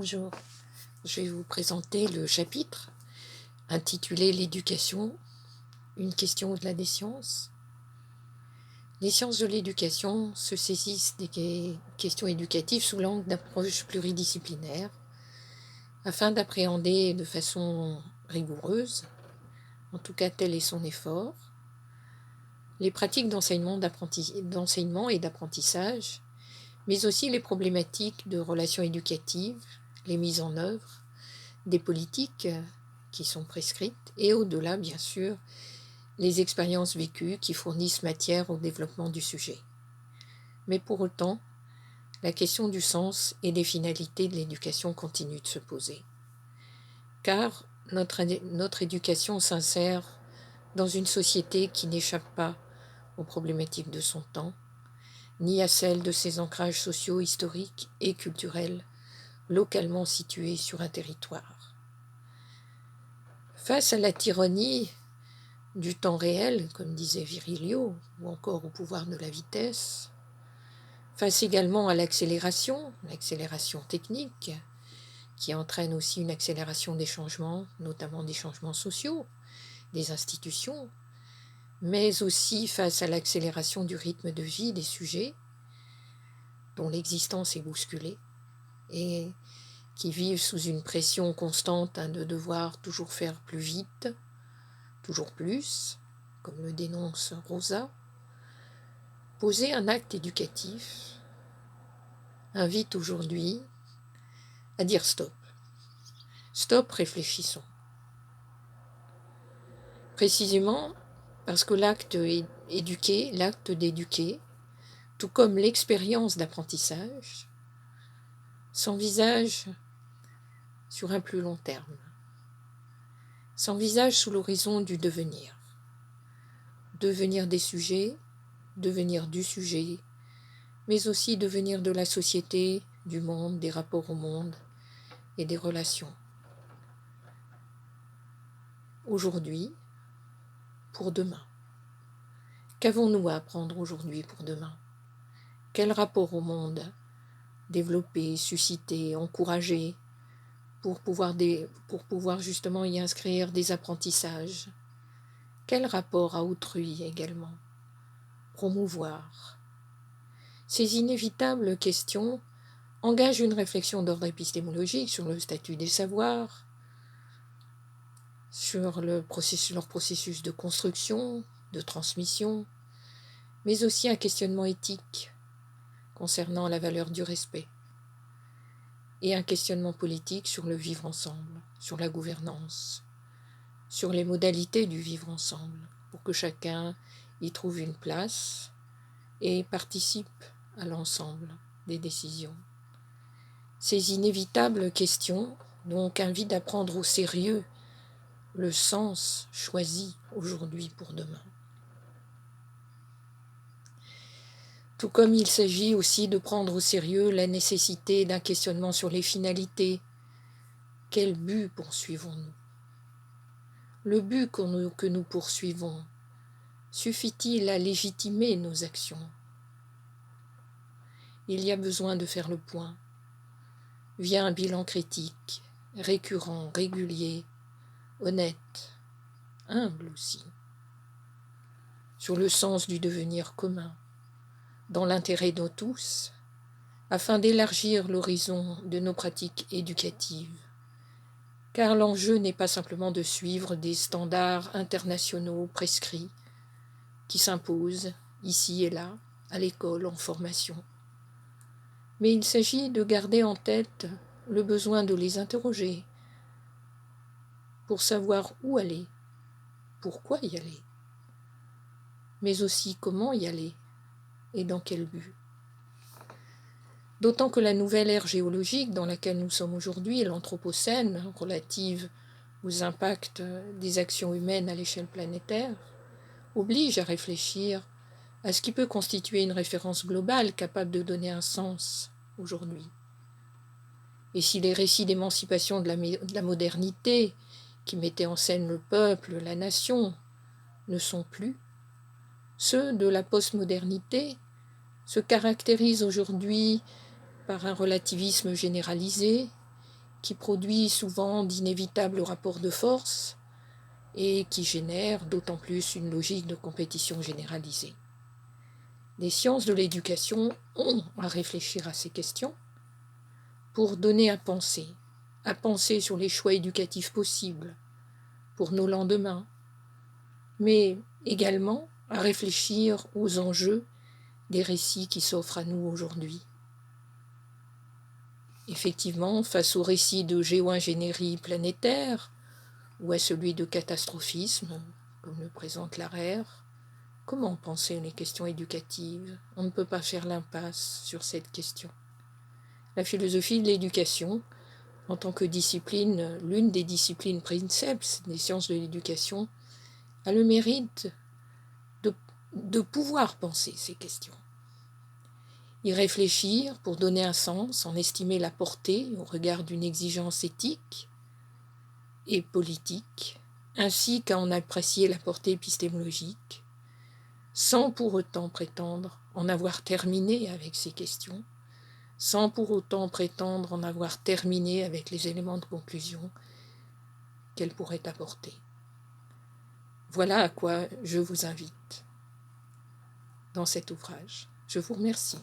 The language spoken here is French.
Bonjour, je vais vous présenter le chapitre intitulé L'éducation, une question au-delà des sciences. Les sciences de l'éducation se saisissent des questions éducatives sous l'angle d'approche pluridisciplinaire afin d'appréhender de façon rigoureuse, en tout cas tel est son effort, les pratiques d'enseignement et d'apprentissage, mais aussi les problématiques de relations éducatives, les mises en œuvre, des politiques qui sont prescrites et au-delà, bien sûr, les expériences vécues qui fournissent matière au développement du sujet. Mais pour autant, la question du sens et des finalités de l'éducation continue de se poser. Car notre éducation s'insère dans une société qui n'échappe pas aux problématiques de son temps, ni à celles de ses ancrages sociaux, historiques et culturels, localement situés sur un territoire. Face à la tyrannie du temps réel, comme disait Virilio, ou encore au pouvoir de la vitesse, face également à l'accélération technique, qui entraîne aussi une accélération des changements, notamment des changements sociaux, des institutions, mais aussi face à l'accélération du rythme de vie des sujets, dont l'existence est bousculée, et qui vivent sous une pression constante de devoir toujours faire plus vite, toujours plus, comme le dénonce Rosa. Poser un acte éducatif invite aujourd'hui à dire stop. Stop, réfléchissons. Précisément parce que l'acte d'éduquer, tout comme l'expérience d'apprentissage, s'envisage sur un plus long terme, s'envisage sous l'horizon du devenir. Devenir des sujets, devenir du sujet, mais aussi devenir de la société, du monde, des rapports au monde et des relations. Aujourd'hui, pour demain. Qu'avons-nous à apprendre aujourd'hui pour demain ? Quel rapport au monde développer, susciter, encourager pour pouvoir justement y inscrire des apprentissages ? Quel rapport à autrui également ? Promouvoir. Ces inévitables questions engagent une réflexion d'ordre épistémologique sur le statut des savoirs, sur leur processus de construction, de transmission, mais aussi un questionnement éthique concernant la valeur du respect et un questionnement politique sur le vivre ensemble, sur la gouvernance, sur les modalités du vivre ensemble, pour que chacun y trouve une place et participe à l'ensemble des décisions. Ces inévitables questions donc invitent à prendre au sérieux le sens choisi aujourd'hui pour demain. Tout comme il s'agit aussi de prendre au sérieux la nécessité d'un questionnement sur les finalités. Quel but poursuivons-nous ? Le but que nous poursuivons suffit-il à légitimer nos actions ? Il y a besoin de faire le point via un bilan critique, récurrent, régulier, honnête, humble aussi, sur le sens du devenir commun, dans l'intérêt de tous, afin d'élargir l'horizon de nos pratiques éducatives. Car l'enjeu n'est pas simplement de suivre des standards internationaux prescrits qui s'imposent ici et là, à l'école, en formation. Mais il s'agit de garder en tête le besoin de les interroger pour savoir où aller, pourquoi y aller, mais aussi comment y aller et dans quel but. D'autant que la nouvelle ère géologique dans laquelle nous sommes aujourd'hui, l'anthropocène, relative aux impacts des actions humaines à l'échelle planétaire, oblige à réfléchir à ce qui peut constituer une référence globale capable de donner un sens aujourd'hui. Et si les récits d'émancipation de la modernité, qui mettaient en scène le peuple, la nation, ne sont plus, ceux de la postmodernité se caractérisent aujourd'hui par un relativisme généralisé qui produit souvent d'inévitables rapports de force et qui génère d'autant plus une logique de compétition généralisée. Les sciences de l'éducation ont à réfléchir à ces questions pour donner à penser sur les choix éducatifs possibles pour nos lendemains, mais également à réfléchir aux enjeux des récits qui s'offrent à nous aujourd'hui. Effectivement, face au récit de géo-ingénierie planétaire ou à celui de catastrophisme, comme le présente Larère, comment penser les questions éducatives? On ne peut pas faire l'impasse sur cette question. La philosophie de l'éducation, en tant que discipline, l'une des disciplines princeps des sciences de l'éducation, a le mérite de pouvoir penser ces questions. Y réfléchir pour donner un sens, en estimer la portée au regard d'une exigence éthique et politique, ainsi qu'à en apprécier la portée épistémologique, sans pour autant prétendre en avoir terminé avec ces questions, sans pour autant prétendre en avoir terminé avec les éléments de conclusion qu'elle pourrait apporter. Voilà à quoi je vous invite dans cet ouvrage. Je vous remercie.